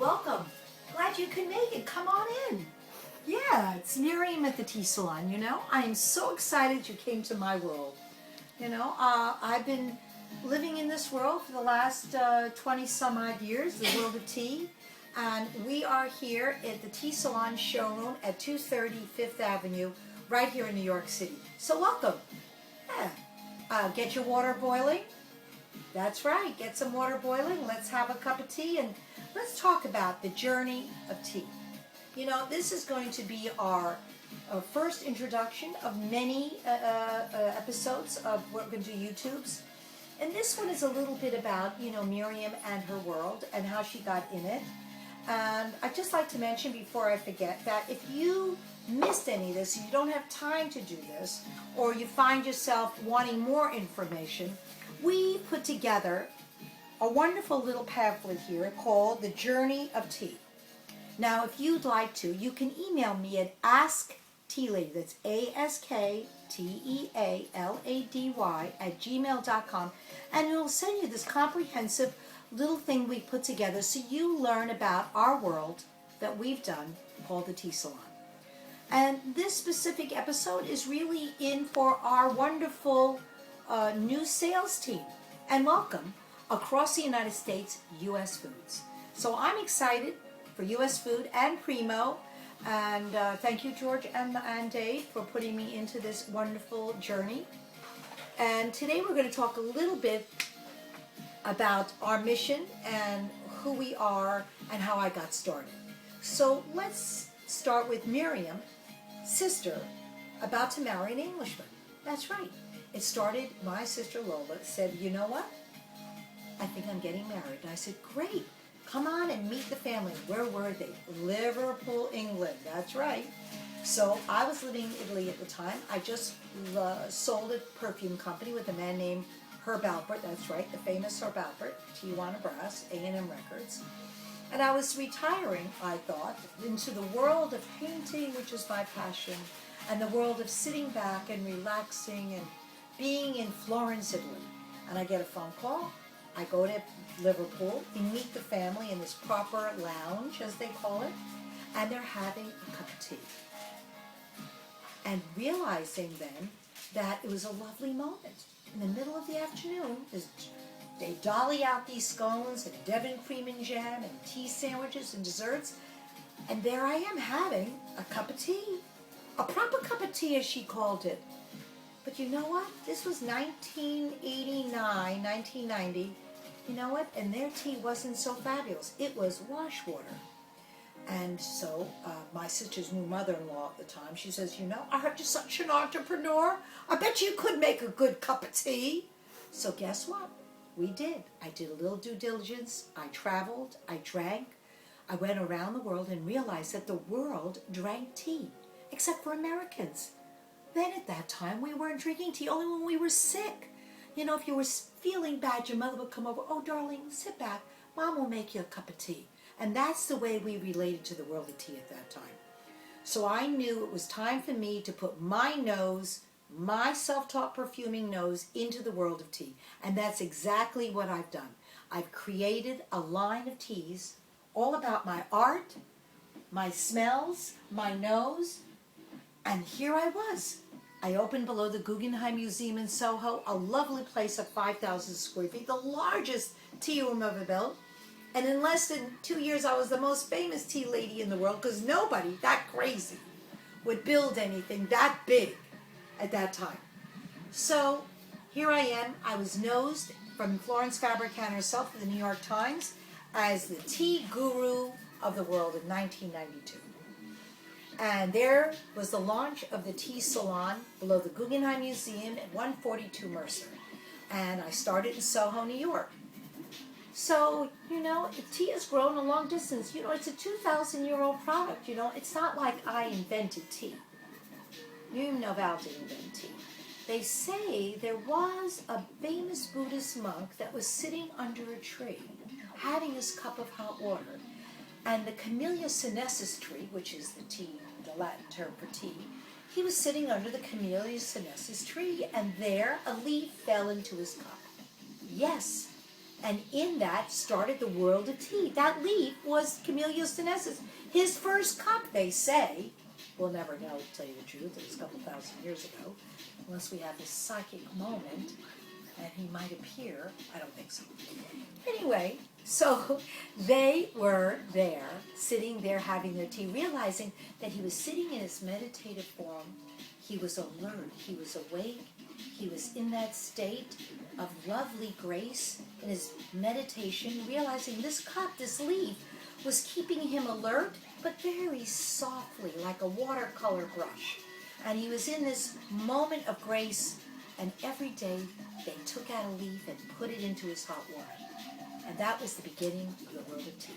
welcome. Glad you could make it. Come on in. Yeah, it's Miriam at the Tea Salon, I am so excited you came to my world. I've been living in this world for the last 20 some odd years, the world of tea. And we are here at the Tea Salon showroom at 230 Fifth Avenue, right here in New York City. So welcome. Yeah. Get your water boiling. That's right, get some water boiling. Let's have a cup of tea and let's talk about the journey of tea. This is going to be our first introduction of many episodes of what we're going to do YouTubes. And this one is a little bit about, Miriam and her world and how she got in it. And I'd just like to mention before I forget that if you missed any of this, you don't have time to do this, or you find yourself wanting more information, we put together a wonderful little pamphlet here called The Journey of Tea. Now, if you'd like to, you can email me at asktealady, that's ASKTEALADY @gmail.com, and we'll send you this comprehensive little thing we put together so you learn about our world that we've done called the Tea Salon. And this specific episode is really in for our wonderful new sales team. And welcome across the United States, U.S. Foods. So I'm excited for U.S. Food and Primo. And thank you, George and Dave, for putting me into this wonderful journey. And today we're going to talk a little bit about our mission and who we are and how I got started. So let's start with Miriam, sister, about to marry an Englishman. That's right. It started, my sister Lola said, you know what? I think I'm getting married. And I said, great. Come on and meet the family. Where were they? Liverpool, England. That's right. So I was living in Italy at the time. I just sold a perfume company with a man named Herb Alpert. That's right, the famous Herb Alpert, Tijuana Brass, A&M Records. And I was retiring, I thought, into the world of painting, which is my passion, and the world of sitting back and relaxing and being in Florence, Italy. And I get a phone call. I go to Liverpool. We meet the family in this proper lounge, as they call it, and they're having a cup of tea. And realizing then that it was a lovely moment. In the middle of the afternoon, they dolly out these scones and Devon cream and jam and tea sandwiches and desserts. And there I am having a cup of tea. A proper cup of tea, as she called it. But you know what? This was 1989, 1990. You know what? And their tea wasn't so fabulous. It was wash water. And so my sister's new mother-in-law at the time, she says, I heard you're such an entrepreneur. I bet you could make a good cup of tea. So guess what? We did. I did a little due diligence. I traveled. I drank. I went around the world and realized that the world drank tea, except for Americans. Then at that time, we weren't drinking tea only when we were sick. If you were feeling bad, your mother would come over. Oh, darling, sit back. Mom will make you a cup of tea. And that's the way we related to the world of tea at that time. So I knew it was time for me to put my nose, my self-taught perfuming nose, into the world of tea. And that's exactly what I've done. I've created a line of teas all about my art, my smells, my nose, and here I was. I opened below the Guggenheim Museum in Soho, a lovely place of 5,000 square feet, the largest tea room ever built. And in less than 2 years, I was the most famous tea lady in the world because nobody that crazy would build anything that big at that time. So here I am. I was nosed from Florence Fabricant herself of the New York Times as the tea guru of the world in 1992. And there was the launch of the Tea Salon below the Guggenheim Museum at 142 Mercer. And I started in Soho, New York. So, tea has grown a long distance. It's a 2,000-year-old product. It's not like I invented tea. Miriam Novalle didn't invent tea. They say there was a famous Buddhist monk that was sitting under a tree, having his cup of hot water. And the Camellia sinensis tree, which is the Latin term for tea, he was sitting under the Camellia sinensis tree, and there a leaf fell into his cup. Yes, And in that started the world of tea. That leaf was Camellia sinensis. His first cup, they say. We'll never know, to tell you the truth. It was a couple thousand years ago. Unless we have this psychic moment and he might appear. I don't think so. Anyway, so they were there, sitting there having their tea, realizing that he was sitting in his meditative form. He was alert. He was awake. He was in that state of lovely grace in his meditation, realizing this cup, this leaf, was keeping him alert, but very softly, like a watercolor brush. And he was in this moment of grace, and every day they took out a leaf and put it into his hot water. And that was the beginning of the world of tea.